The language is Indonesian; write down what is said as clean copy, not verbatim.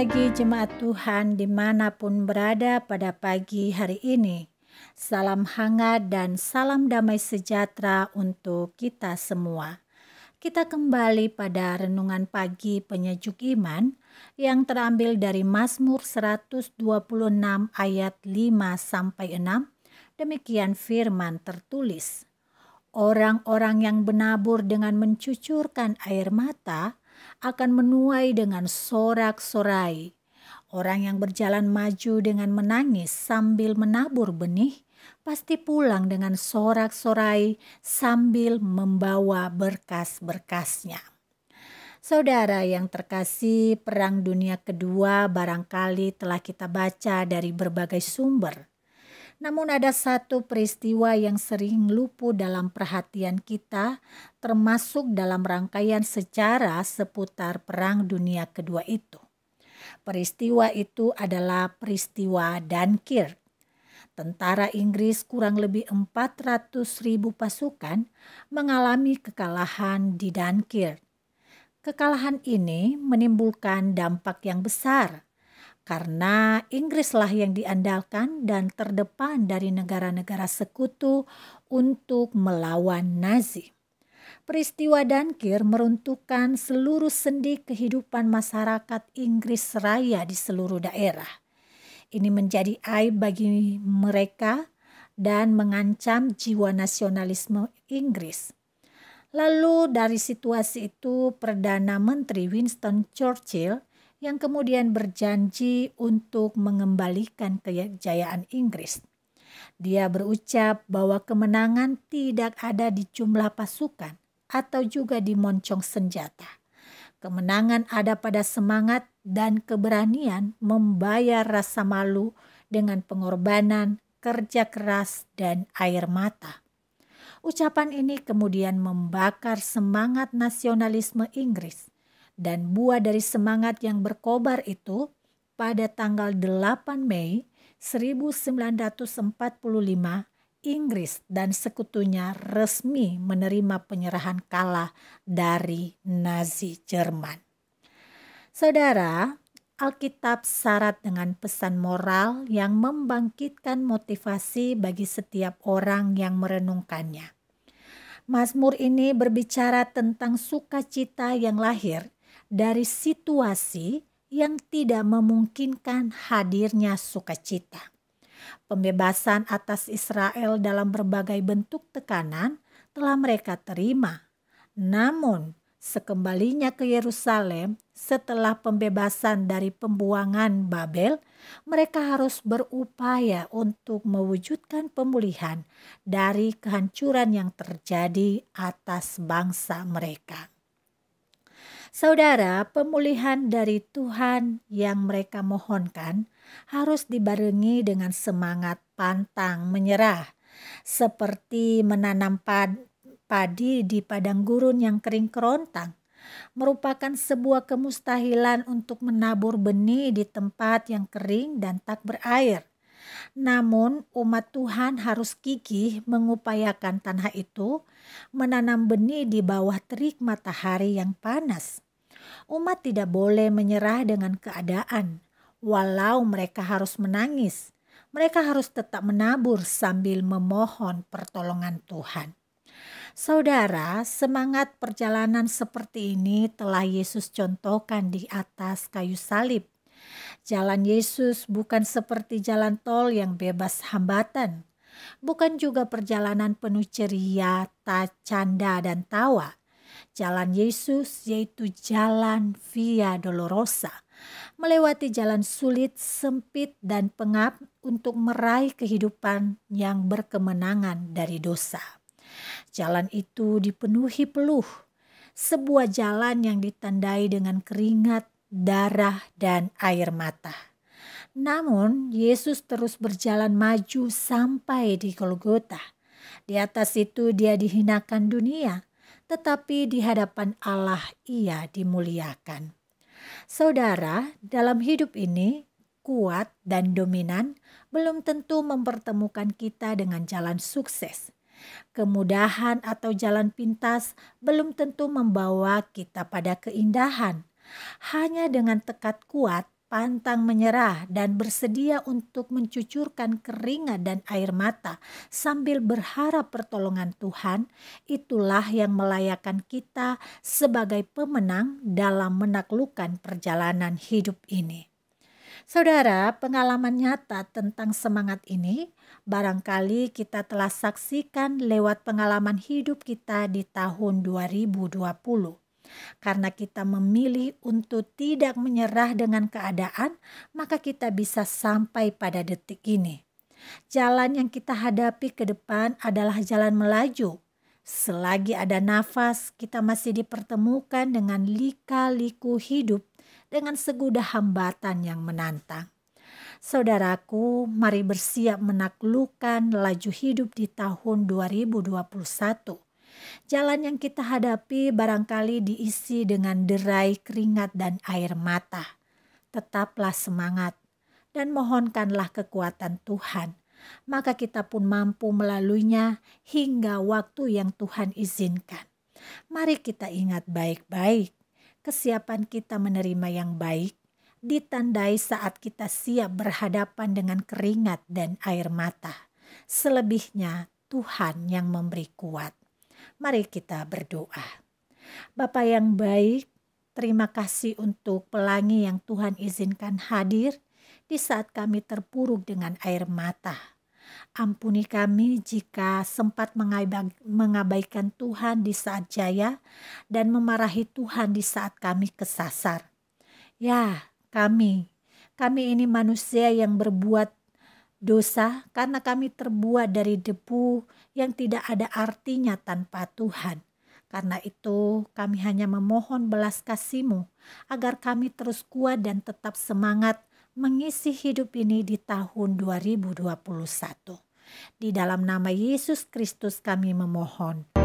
pagi jemaat Tuhan dimanapun berada pada pagi hari ini. Salam hangat dan salam damai sejahtera untuk kita semua. Kita kembali pada renungan pagi penyejuk iman yang terambil dari Mazmur 126 ayat 5-6. Demikian firman tertulis. Orang-orang yang menabur dengan mencucurkan air mata akan menuai dengan sorak-sorai. Orang yang berjalan maju dengan menangis sambil menabur benih, pasti pulang dengan sorak-sorai sambil membawa berkas-berkasnya. Saudara yang terkasih, Perang Dunia Kedua barangkali telah kita baca dari berbagai sumber. Namun ada satu peristiwa yang sering luput dalam perhatian kita, termasuk dalam rangkaian sejarah seputar Perang Dunia Kedua itu. Peristiwa itu adalah peristiwa Dunkirk. Tentara Inggris kurang lebih 400.000 pasukan mengalami kekalahan di Dunkirk. Kekalahan ini menimbulkan dampak yang besar, karena Inggrislah yang diandalkan dan terdepan dari negara-negara sekutu untuk melawan Nazi. Peristiwa Dunkirk meruntuhkan seluruh sendi kehidupan masyarakat Inggris Raya di seluruh daerah. Ini menjadi aib bagi mereka dan mengancam jiwa nasionalisme Inggris. Lalu dari situasi itu Perdana Menteri Winston Churchill yang kemudian berjanji untuk mengembalikan kejayaan Inggris. Dia berucap bahwa kemenangan tidak ada di jumlah pasukan atau juga di moncong senjata. Kemenangan ada pada semangat dan keberanian membayar rasa malu dengan pengorbanan, kerja keras, dan air mata. Ucapan ini kemudian membakar semangat nasionalisme Inggris. Dan buah dari semangat yang berkobar itu, pada tanggal 8 Mei 1945, Inggris dan sekutunya resmi menerima penyerahan kalah dari Nazi Jerman. Saudara, Alkitab syarat dengan pesan moral yang membangkitkan motivasi bagi setiap orang yang merenungkannya. Mazmur ini berbicara tentang sukacita yang lahir dari situasi yang tidak memungkinkan hadirnya sukacita. Pembebasan atas Israel dalam berbagai bentuk tekanan telah mereka terima. Namun, sekembalinya ke Yerusalem setelah pembebasan dari pembuangan Babel, mereka harus berupaya untuk mewujudkan pemulihan dari kehancuran yang terjadi atas bangsa mereka. Saudara, pemulihan dari Tuhan yang mereka mohonkan harus dibarengi dengan semangat pantang menyerah, seperti menanam padi di padang gurun yang kering kerontang. Merupakan sebuah kemustahilan untuk menabur benih di tempat yang kering dan tak berair. Namun umat Tuhan harus gigih mengupayakan tanah itu, menanam benih di bawah terik matahari yang panas. Umat tidak boleh menyerah dengan keadaan, walau mereka harus menangis. Mereka harus tetap menabur sambil memohon pertolongan Tuhan. Saudara, semangat perjalanan seperti ini telah Yesus contohkan di atas kayu salib. Jalan Yesus bukan seperti jalan tol yang bebas hambatan. Bukan juga perjalanan penuh ceria, canda, dan tawa. Jalan Yesus yaitu jalan Via Dolorosa. Melewati jalan sulit, sempit, dan pengap untuk meraih kehidupan yang berkemenangan dari dosa. Jalan itu dipenuhi peluh. Sebuah jalan yang ditandai dengan keringat, darah, dan air mata. Namun, Yesus terus berjalan maju sampai di Golgota. Di atas itu dia dihinakan dunia, tetapi di hadapan Allah ia dimuliakan. Saudara, dalam hidup ini, kuat dan dominan belum tentu mempertemukan kita dengan jalan sukses. Kemudahan atau jalan pintas belum tentu membawa kita pada keindahan. Hanya dengan tekad kuat pantang menyerah dan bersedia untuk mencucurkan keringat dan air mata sambil berharap pertolongan Tuhan, itulah yang melayakkan kita sebagai pemenang dalam menaklukkan perjalanan hidup ini. Saudara, pengalaman nyata tentang semangat ini barangkali kita telah saksikan lewat pengalaman hidup kita di tahun 2020. Karena kita memilih untuk tidak menyerah dengan keadaan, maka kita bisa sampai pada detik ini. Jalan yang kita hadapi ke depan adalah jalan melaju. Selagi ada nafas, kita masih dipertemukan dengan lika-liku hidup dengan segudang hambatan yang menantang. Saudaraku, mari bersiap menaklukkan laju hidup di tahun 2021. Jalan yang kita hadapi barangkali diisi dengan derai keringat dan air mata. Tetaplah semangat dan mohonkanlah kekuatan Tuhan. Maka kita pun mampu melaluinya hingga waktu yang Tuhan izinkan. Mari kita ingat baik-baik, kesiapan kita menerima yang baik ditandai saat kita siap berhadapan dengan keringat dan air mata. Selebihnya Tuhan yang memberi kuat. Mari kita berdoa. Bapa yang baik, terima kasih untuk pelangi yang Tuhan izinkan hadir di saat kami terpuruk dengan air mata. Ampuni kami jika sempat mengabaikan Tuhan di saat jaya dan memarahi Tuhan di saat kami kesasar. Ya, kami ini manusia yang berbuat dosa karena kami terbuat dari debu yang tidak ada artinya tanpa Tuhan. Karena itu kami hanya memohon belas kasih-Mu agar kami terus kuat dan tetap semangat mengisi hidup ini di tahun 2021. Di dalam nama Yesus Kristus kami memohon.